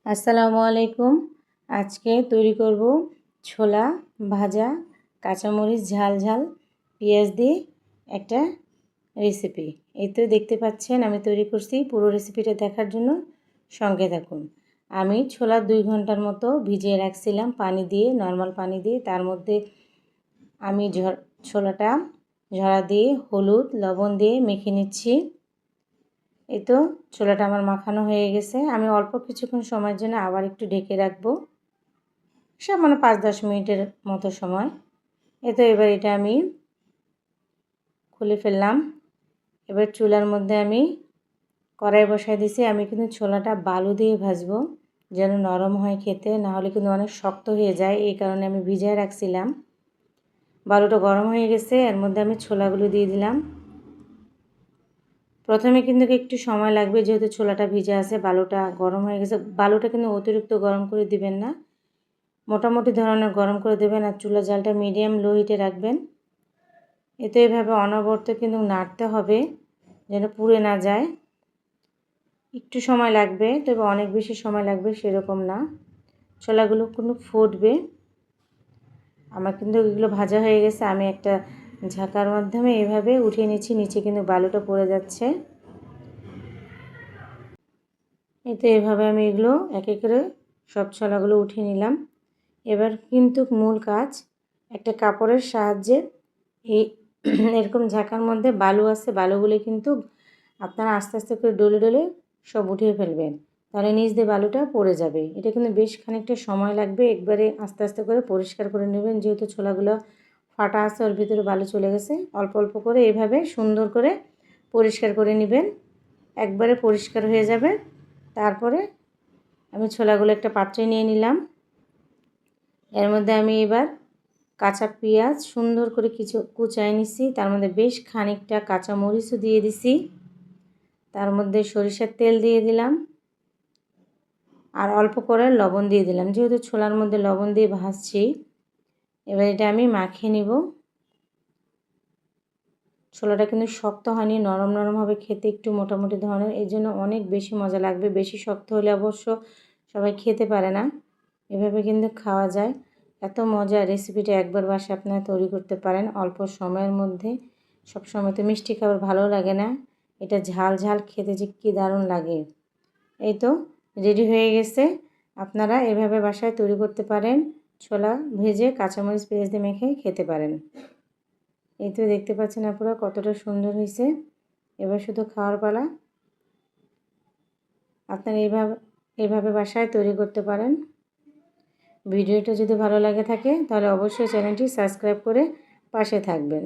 আসসালামু আলাইকুম। আজকে তৈরি করব ছোলা ভাজা কাঁচামরিচ ঝাল ঝাল পেঁয়াজ দিয়ে একটা রেসিপি। এই তো দেখতে পাচ্ছেন আমি তৈরি করছি। পুরো রেসিপিটা দেখার জন্য সঙ্গে থাকুন। আমি ছোলা 2 ঘন্টার মতো ভিজিয়ে রাখছিলাম পানি দিয়ে, নর্মাল পানি দিয়ে। তার মধ্যে আমি ছোলাটা ঝরা দিয়ে হলুদ লবণ দিয়ে মেখে নিচ্ছি। এই তো ছোলাটা আমার মাখানো হয়ে গেছে। আমি অল্প কিছুক্ষণ সময়ের জন্য আবার একটু ঢেকে রাখবো, সামান্য 5-10 মিনিটের মতো সময়। এই তো এবার এটা আমি খুলে ফেললাম। এবার চুলার মধ্যে আমি কড়াই বসাই দিয়েছি। আমি কিন্তু ছোলাটা বালু দিয়ে ভাজবো যেন নরম হয় খেতে, না হলে কিন্তু অনেক শক্ত হয়ে যায়। এই কারণে আমি ভিজিয়ে রাখছিলাম। বালুটা গরম হয়ে গেছে, এর মধ্যে আমি ছোলাগুলো দিয়ে দিলাম। প্রথমে কিন্তু একটু সময় লাগবে, যেহেতু ছোলাটা ভিজে আছে, বালুটা গরম হয়ে গেছে। বালুটা কিন্তু অতিরিক্ত গরম করে দিবেন না, মোটামুটি ধরনের গরম করে দেবেন। আর চুলা জালটা মিডিয়াম লো হিটে রাখবেন। এতে এভাবে অনবরত কিন্তু নাড়তে হবে যেন পুড়ে না যায়। একটু সময় লাগবে, তবে অনেক বেশি সময় লাগবে সেরকম না। ছোলাগুলো কিন্তু ফুটবে। আমার কিন্তু এগুলো ভাজা হয়ে গেছে। আমি একটা ঝাঁকার মাধ্যমে এভাবে উঠিয়ে নিচ্ছি। নিচে কিন্তু বালুটা পড়ে যাচ্ছে। এতে এভাবে আমি এগুলো এক এক করে সব ছোলাগুলো উঠিয়ে নিলাম। এবার কিন্তু মূল কাজ, একটা কাপড়ের সাহায্যে এই এরকম ঝাঁকার মধ্যে বালু আছে, বালুগুলো কিন্তু আপনারা আস্তে আস্তে করে ডলে ডলে সব উঠিয়ে ফেলবেন, তাহলে নিচ দিয়ে বালুটা পড়ে যাবে। এটা কিন্তু বেশ খানিকটা সময় লাগবে। একবারে আস্তে আস্তে করে পরিষ্কার করে নেবেন, যেহেতু ছোলাগুলো ফাটা আছে, ওর ভিতরে বালু চলে গেছে। অল্প অল্প করে এইভাবে সুন্দর করে পরিষ্কার করে নেবেন, একবারে পরিষ্কার হয়ে যাবে। তারপরে আমি ছোলাগুলো একটা পাত্রে নিয়ে নিলাম। এর মধ্যে আমি এবার কাঁচা পেঁয়াজ সুন্দর করে কিছু কুচায় নিছি। তার মধ্যে বেশ খানিকটা কাঁচা মরিচও দিয়ে দিছি। তার মধ্যে সরিষার তেল দিয়ে দিলাম, আর অল্প করে লবণ দিয়ে দিলাম, যেহেতু ছোলার মধ্যে লবণ দিয়ে ভাজছি। এবার এটা আমি মাখিয়ে নিব। ছোলাটা কিন্তু শক্ত হয়নি, নরম নরম হবে খেতে, একটু মোটামুটি ধরনের। এই জন্য অনেক বেশি মজা লাগবে। বেশি শক্ত হলে অবশ্য সবাই খেতে পারে না। এভাবে কিন্তু খাওয়া যায়। এত মজা রেসিপিটা একবার বাসায় আপনারা তৈরি করতে পারেন অল্প সময়ের মধ্যে। সব সময় তো মিষ্টি খাবার ভালো লাগে না, এটা ঝাল ঝাল খেতে যে কী দারুণ লাগে। এই তো রেডি হয়ে গেছে। আপনারা এভাবে বাসায় তৈরি করতে পারেন। ছোলা ভেজে কাঁচামরিচ পেঁয়াজ দিয়ে মেখে খেতে পারেন। এই তো দেখতে পাচ্ছেন আপনারা কতটা সুন্দর হয়েছে। এবার শুধু খাওয়ার পালা। আপনারা এইভাবে বাসায় তৈরি করতে পারেন। ভিডিওটা যদি ভালো লাগে থাকে তাহলে অবশ্যই চ্যানেলটি সাবস্ক্রাইব করে পাশে থাকবেন।